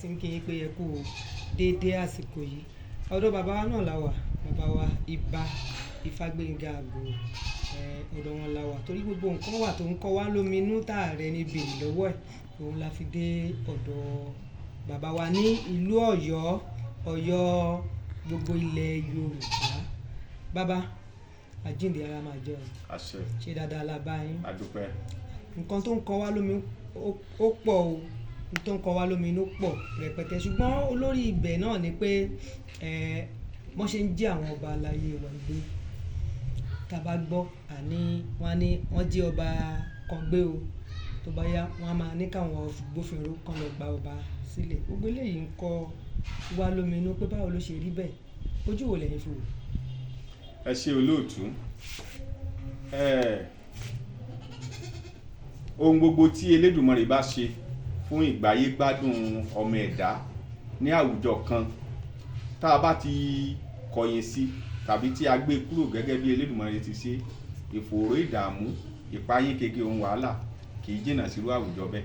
tí ń kí yín pé ẹ kú déédéé àsìkò yìí ọ̀dọ̀ bàbá wa náà la wà, bàbá wa Ìbà Ifágbénga Àgòrò, ọ̀dọ̀ wọn la wà torí gbogbo nǹkan wà tó ń kọ́ wá lóminú táàrẹ ní bèrè lọ́wọ́ ẹ̀, òun la fi dé ọ̀dọ̀ bàbá wa ní ìlú Ọ̀yọ́ gbogbo ilẹ̀ Yorùbá. Bàbá àjíǹde ara máa jẹ́ ọ, ṣe dáadáa la bá yín. Adúpẹ́. Nǹkan tó ń kọ́ wá lóminú ó pọ̀ o, tó ń kọ́ wá lóminú pọ̀ rẹpẹtẹ, ṣùgbọ́n olórí ibẹ̀ náà ni pé wọ́n ṣe ń jí àwọn ọba aláyé wa gbé. Tá a bá gbọ́ wọ́n jí ọba kan gbé o, tó bá yá wọ́n á máa ní káwọn gbófinró kan lọ gba ọba sílẹ̀. Gbogbo eléyìí ń kọ́ wá lóminú pé báwo ló ṣe rí bẹ́ẹ̀, ojú wo lẹ́yìn fi wò? Ẹ ṣé olóòtú. Ohun gbogbo tí Elédùmarè bá ṣe fún ìgbáyé gbádùn ọmọ ẹ̀dá ní àwùjọ kan, tá a bá ti kọ̀yìn sí tàbí tí a gbé kúrò gẹ́gẹ́ bí Elédùmarè ti ṣe, ìfòòró, ìdààmú, ìpayín keke, ohun wàhálà kì í jìnnà sírú àwùjọ bẹ́ẹ̀.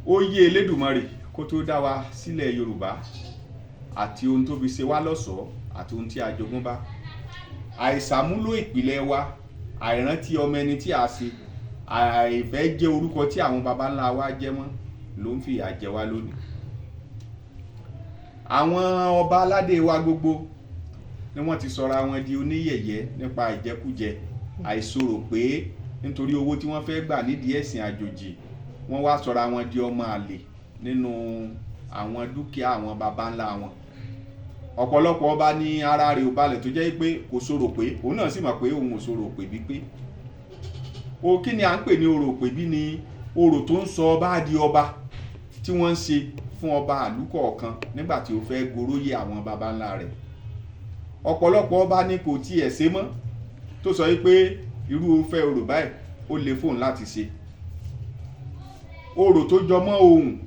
Ó yé Elédùmarè kó tó dá wa sílẹ̀ Yorùbá àti ohun tó fi ṣe wá lọ́ṣọ̀ọ́ àti ohun tí a jogún bá. Àìsàmúlò ìpìlẹ̀ wa, àìrántí ọmọ ẹni tí a ṣe, àìfẹ́ jẹ́ orúkọ tí àwọn baba ńlá wa jẹ́ mọ́ ló ń fìyà jẹ wá lónìí. Àwọn ọba aládé wa gbogbo ni wọ́n ti sọra wọn di oníyẹ̀yẹ́ nípa ìjẹkújẹ, àìsọ̀rọ̀ pé nítorí owó tí wọ́n fẹ́ gbà nídìí ẹ̀sìn àjòjì, wọ́n wá sọra wọn di ọmọ àlè nínú àwọn dúkìá àwọn baba ńlá wọn. Ọ̀pọ̀lọpọ̀ ọba ní ara rẹ̀ ò balẹ̀ tó jẹ́ pé kò sọ̀rọ̀ pé, òun náà sì mọ̀ pé òun ò sọ̀rọ̀ pé bí pé. Kí ni à ń pè ní orò pé bí? Ni orò tó ń sọ ọba di ọba tí wọ́n ń ṣe fún ọba ìlú kọ̀ọ̀kan nígbà tí ó fẹ́ goróyè àwọn baba ńlá rẹ̀. Ọ̀pọ̀lọpọ̀ ọba ní kò tiẹ̀ ṣe mọ́, tó sọ pé irú fẹ́ orò báyìí ó le fóun láti ṣe. Orò tó jọmọ́ ohùn,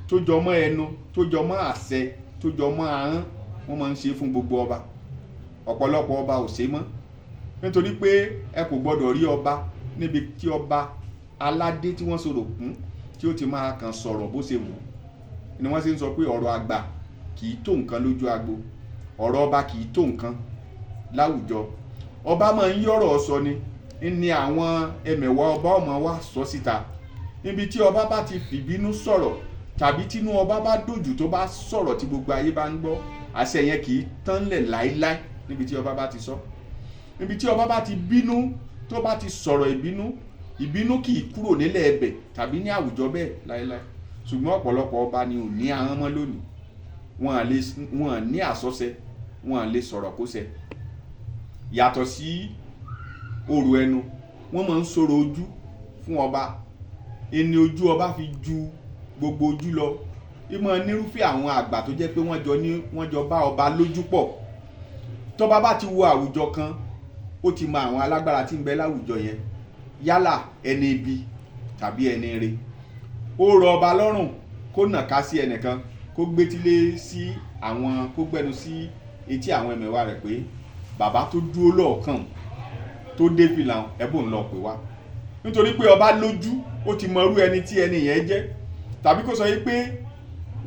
tó jọmọ́ ẹnu, tó jọmọ́ àṣẹ, tó jọmọ́ ahọ́n, wọ́n máa ń ṣe fún gbogbo ọba. Ọ̀pọ̀lọpọ̀ ọba ò ṣe mọ́ nítorí pé ẹ kò gbọdọ̀ rí ọba níbi tí ọba aládé tí wọ́n sọ̀rọ̀ kún tí ó ti máa kàn sọ̀rọ̀ bó ṣe wù. Ni wọ́n sì ń sọ pé ọ̀rọ̀ àgbà kì í tó nǹkan lójú agbo, ọ̀rọ̀ ọba kì í tó nǹkan láwùjọ. Ọba máa ń yọ̀rọ̀ sọ ni àwọn ẹmẹ̀wà ọba ọmọ wa sọ síta. Níbi tí ọba bá ti fìbínú sọ̀rọ̀ tàbí tínú ọba bá dòjù tó bá sọ̀rọ̀ tí gbogbo ayé bá ń gbọ́, àṣẹ yẹn kì í tán lẹ̀ láíláí níbi tí ọba bá ti sọ. Níbi tí ọba bá ti bínú tó bá ti sọ̀rọ̀ ìbínú kì í kúrò nílẹ̀ ẹbẹ̀ tàbí ní àwùjọ bẹ́ẹ̀ láíláí. Ṣùgbọ́n ọ̀pọ̀lọpọ̀ ọba ni ò ní ahọ́n mọ́ lónìí, wọn à ní àsọsẹ, wọn à lè sọ̀rọ̀ kó ṣẹ. Yàtọ̀ sí orò ẹnu, wọ́n máa ń sọ̀rọ̀ ojú fún ọba. Ẹni ojú ọba fi ju gbogbo ojú lọ. Ìmọ̀ nírúfẹ́ àwọn àgbà tó jẹ́ pé wọ́n jọ bá ọba lójú pọ̀. Tọ́ba bá ti wo àwùjọ kan, ó ti mọ àwọn alágbára tí ń bẹ láwùjọ yẹn, yálà ẹni ibi tàbí ẹni ire. Ó rọ ọba lọ́rùn kó nàka sí ẹnìkan, kó gbétílé sí àwọn, kó gbẹnu sí etí àwọn ẹmẹ̀wà rẹ̀ pé bàbá tó dúró lọ́ọ̀kan tó dé fìlà ẹ̀bùn lọ pè wá. Nítorí pé ọba lójú, ó ti mọ irú ẹni tí ẹni yẹn jẹ́. Tàbí kó sọ pé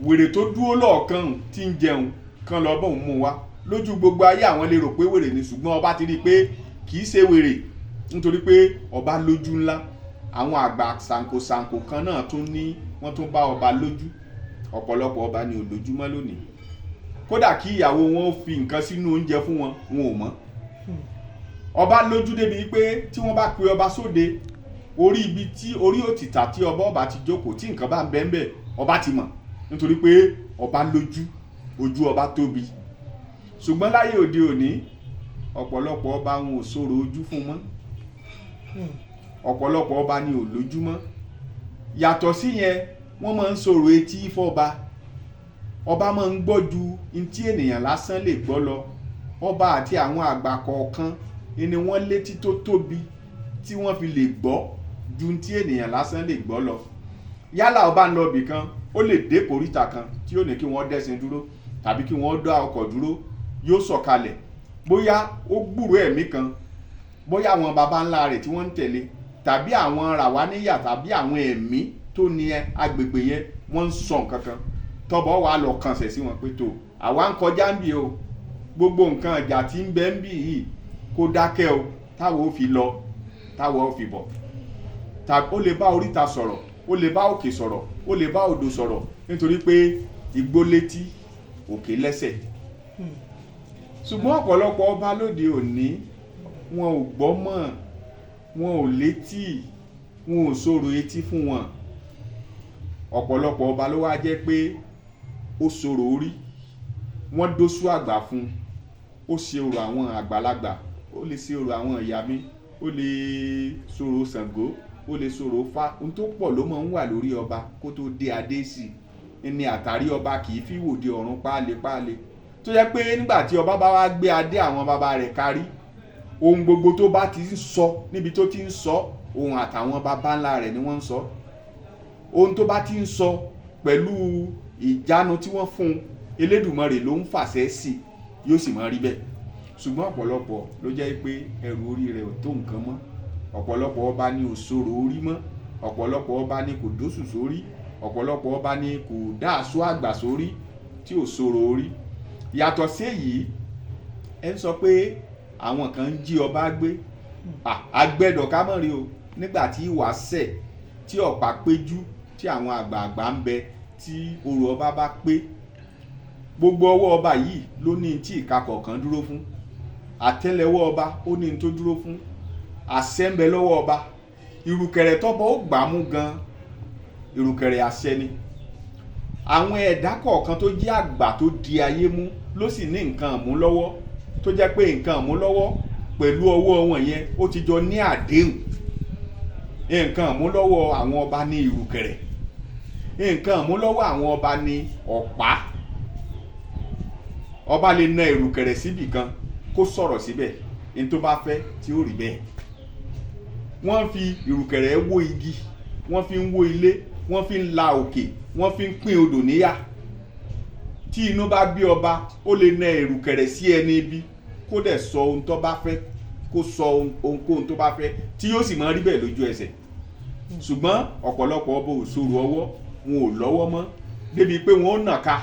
wèrè tó dúró lọ́ọ̀kan tí ń jẹun kan lọ bóun mú wá. Lójú gbogbo ayé àwọn lè rò pé wèrè ni, ṣùgbọ́n ọba ti rí i pé kì í ṣe wèrè nítorí pé ọba lójú ńlá. Àwọn àgbà ṣàǹkóṣàǹkó kan náà wọ́n tún bá ọba lójú. Ọ̀pọ̀lọpọ̀ ọba ni ò lójú mọ́ lónìí. Kódà kí ìyàwó wọn fi nǹkan sínú oúnjẹ fún wọn ò mọ̀. Ọba lójú débi pé tí wọ́n bá pe ọba sóde, orí òtítà tí ọba ti jókòó tí nǹkan bá ń bẹ ńbẹ̀, ọba ti mọ̀ nítorí pé ọba lójú, ojú ọba tóbi. Ṣùgbọ́n láyé òde òní, ọ̀pọ̀lọpọ̀ ọba wọn ò sọ̀rọ̀ ojú fún mọ́. Ọ̀pọ̀lọpọ̀ ọba ni ò lójú mọ́. Yàtọ̀ sí yẹn, wọ́n máa ń sọ̀rọ̀ etí fọ́ba. Ọba máa ń gbọ́ ju ntí ènìyàn lásán lè gbọ́ lọ. Ọba àti àwọn àgbà kọ̀ọ̀kan ni wọ́n létí tó tóbi tí wọ́n fi lè gbọ́ ju ntí ènìyàn lásán lè gbọ́ lọ. Yálà ọba ń lọ ibì kan, ó lè dé kòríta kan tí ó ní kí wọ́n dẹ́sìn dúró tàbí kí wọ́n dá ọkọ̀ dúró, yóò sọ̀kalẹ̀. Bóyá ó gbúrò ẹ̀mí kan, bóyá àwọn baba ńlá rẹ̀ tí wọ́n ń tẹ̀lé, tàbí àwọn ràwáníyà tàbí àwọn ẹ̀mí tó ní agbègbè yẹn wọ́n ń sọ nǹkan kan tọ́ba wà lọ kànṣẹ̀ sí wọn pé tó àwa ń kọjá ń bì o gbogbo nǹkan ìjà tí ń bẹ ń bì yìí kó dákẹ́ o táwọn ò fi lọ táwọn ò fi bọ̀ ó lè bá oríta sọ̀rọ̀ ó lè bá òkè sọ̀rọ̀ ó lè bá odò sọ̀rọ̀ nítorí pé igbó létí òkè lẹ́sẹ̀ ṣùgbọ́n ọ̀pọ̀lọpọ̀ ọba lóde òní wọn ò gbọ́ mọ̀ wọn ò létí wọn ò sọ̀rọ̀ etí fún wọn ọ̀pọ̀lọpọ̀ ọba ló wá jẹ́ pé ó sọ̀rọ̀ orí wọ́n dóṣù àgbà fún ó ṣe ọ̀rọ̀ àwọn àgbàlagbà ó lè ṣe ọ̀rọ̀ àwọn ìyá mi ó lè sọ̀rọ̀ Ṣàngó ó lè sọ̀rọ̀ Ifá ohun tó pọ̀ ló máa ń wà lórí ọba kó tó dé adé sí i ní àtàrí ọba kì í fi wòde ọ̀run páálé tó jẹ́ pé nígbà tí ọba bá wá gbé adé àwọn bàbá rẹ̀ kárí ohun gbogbo tó bá ti ń sọ níbi tó ti ń sọ ohun àtàwọn bàbá ńlá rẹ̀ ni wọ́n ń sọ ohun tó bá ti ń sọ pẹ̀lú ìjánu tí wọ́n fún Elédùmarè ló ń fàṣẹ sí yóò sì máa rí bẹ́ẹ̀ ṣùgbọ́n ọ̀pọ̀lọpọ̀ ló jẹ́ pé ẹrù orí rẹ̀ ò tó nǹkan mọ́ ọ̀pọ̀lọpọ̀ ọba ní òṣòro orí mọ́ ọ̀pọ̀lọpọ̀ ọba ní kò dóṣù sórí ọ̀pọ̀lọpọ̀ ọba ní kò dá aṣọ àgbà sórí tí ò ṣòro orí yàtọ̀ sí èyí ẹ ń sọ pé àwọn kan ń jí ọba gbé agbẹ́dọ̀ kámọ́rí o nígbà tí ìwà ṣẹ̀ tí ọ̀pá péjú tí àwọn àgbààgbà ń bẹ tí orò ọba bá pé gbogbo ọwọ́ ọba yìí ló ní tí ìka kọ̀ọ̀kan dúró fún àtẹ́lẹwọ́ ọba ó ní tó dúró fún àṣẹ ń bẹ lọ́wọ́ ọba ìrùkẹ̀rẹ̀ tọ́bọ ó gbà mú gan ìrùkẹ̀rẹ̀ àṣẹ ni àwọn ẹ̀dá kọ̀ọ̀kan tó jẹ́ àgbà tó di ayé mú ló sì ní nǹkan àmú lọ́wọ́ tó jẹ́ pé nǹkan àmú lọ́wọ́ pẹ̀lú ọwọ́ wọn yẹn ó ti jọ ní àdéhùn nǹkan àmú lọ́wọ́ àwọn ọba ní ìrùkẹ̀rẹ̀ nǹkan àmú lọ́wọ́ àwọn ọba ní ọ̀pá ọba lè na ìrùkẹ̀rẹ̀ síbì kan kó sọ̀rọ̀ síbẹ̀ ní tó bá fẹ́ tí ó rí bẹ́ẹ̀ wọ́n fi ìrùkẹ̀rẹ̀ wó igi wọ́n fi ń wó ilé wọ́n fi ń la òkè wọ́n fi ń pín odò níyà tí inú bá bí ọba ó lè na ìrùkẹ̀rẹ̀ sí ẹni ibi kó dẹ̀ sọ ohun tó bá fẹ́ kó sọ ohunkóhun tó bá fẹ́ tí yóò sì máa rí bẹ́ẹ̀ lójú ẹsẹ̀ ṣùgbọ́n ọ̀pọ̀lọpọ̀ ọba ò sòrò ọwọ́ wọn ò lọ́wọ́ mọ́ débi pé wọ́n ó nàka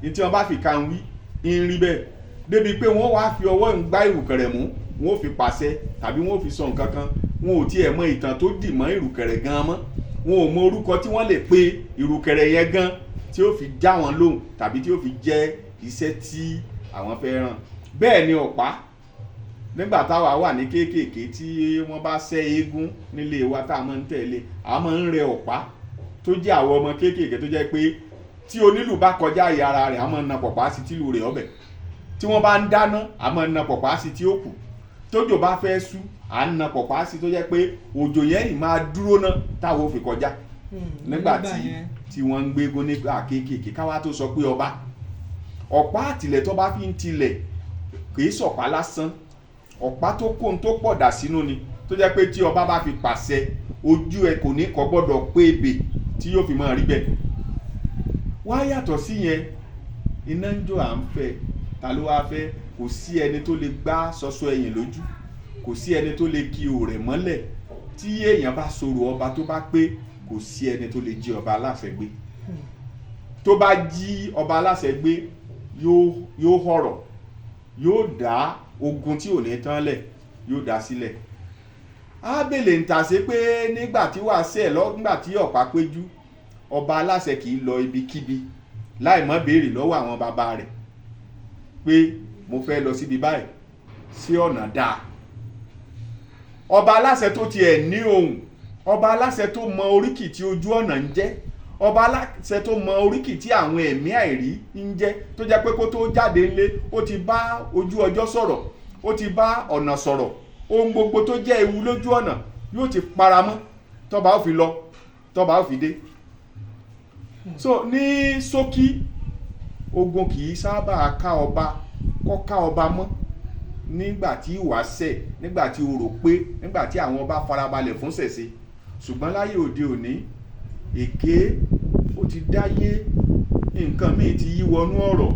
ní tí wọ́n bá fi ka ń wí ń rí bẹ́ẹ̀ débi pé wọ́n wá fi ọwọ́ ń gbá ìrùkẹ̀rẹ̀ mú wọ́n ò fi pàṣẹ tàbí wọ́n ò fi sọ nǹkan kan wọn ò tiẹ̀ mọ ìtàn tó dì mọ́ ìrùkẹ̀rẹ̀ gan mọ́ wọn ò mọ orúkọ tí wọ́n lè pe ìrùkẹ̀rẹ̀ yẹn gan tí ó fi já wọn lóhùn tàbí tí ó fi jẹ́ iṣẹ́ tí àwọn fẹ́ ràn bẹ́ẹ̀ ni ọ̀pá nígbà táwa wà ní kéékèèké tí wọ́n bá ṣẹ́ eégún nílé wa tá a máa ń tẹ̀lé a máa ń rẹ ọ̀pá tó jẹ́ àwọn ọmọ kéékèèké tó jẹ́ pé tí onílù bá kọjá ìyá ara rẹ̀ a máa ń na pọ̀pá sí tìlù rẹ̀ ọbẹ̀ tí wọ́n bá ń dáná a máa ń na pọ̀pá sí tí ó kù tójò bá fẹ́ sú à ń na pọ̀pá sí tó jẹ́ pé òjò yẹn ì máa dúró ná táwọn ò fi kọjá nígbà tí wọ́n ń gbégún nígbà kéékèèké káwá tó sọ pé ọba ọ̀pá àtìlẹ̀ tó bá fi ń tilẹ̀ kì í sọ̀pá lásán ọ̀pá tó kóhun tó pọ̀ dà sínú ni tó jẹ́ pé tí ọba bá fi pàṣẹ ojú ẹ kò ní kọ́ gbọ́dọ̀ pé ebè tí yóò fi máa rí bẹ́ẹ̀ wá yàtọ̀ sí yẹn iná ń jó à ń fẹ́ ta ló wá fẹ́ kò sí ẹni tó lè gbá ṣọṣọ ẹ̀yìn lójú kò sí ẹni tó lè ki òrẹ̀ mọ́lẹ̀ tí èèyàn bá sọ̀rọ̀ ọba tó bá pé kò sí ẹni tó lè jí ọba aláṣẹ gbé tó bá jí ọba aláṣẹ gbé yóò họ̀rọ̀ yóò dá ogun tí ò ní tán lẹ̀ yóò dá sílẹ̀ ábèlè ń tàṣe pé nígbà tí wàá ṣe ẹ̀ nígbà tí ọ̀pá péjú ọba aláṣẹ kì í lọ ibikíbi láì mọ́ béèrè lọ́wọ́ àwọn bàbá rẹ̀ pé mo fẹ́ lọ síbi báyìí sí ọ̀nà dáa ọba aláṣẹ tó tiẹ̀ ní ohùn ọba aláṣẹ tó mọ oríkì tí ojú ọ̀nà ń jẹ́ ọba aláṣẹ tó mọ oríkì tí àwọn ẹ̀mí àìrí ń jẹ́ tó jẹ́ pé kó tó jáde ńlé ó ti bá ojú ọjọ́ sọ̀rọ̀ ó ti bá ọ̀nà sọ̀rọ̀ ohun gbogbo tó jẹ́ ewu lójú ọ̀nà yóò ti paramọ́ tọ́ba ó fi lọ tọ́ba ó fi dé so ní ṣókí ogun kì í sábà ká ọba mọ́ nígbà tí ìwà ṣẹ̀ nígbà tí orò pé nígbà tí àwọn ọba farabalẹ̀ fún ṣẹ̀ṣe ṣùgbọ́n láyé òde òní èké ó ti dáyé nǹkan míì ti yí wọnú ọ̀rọ̀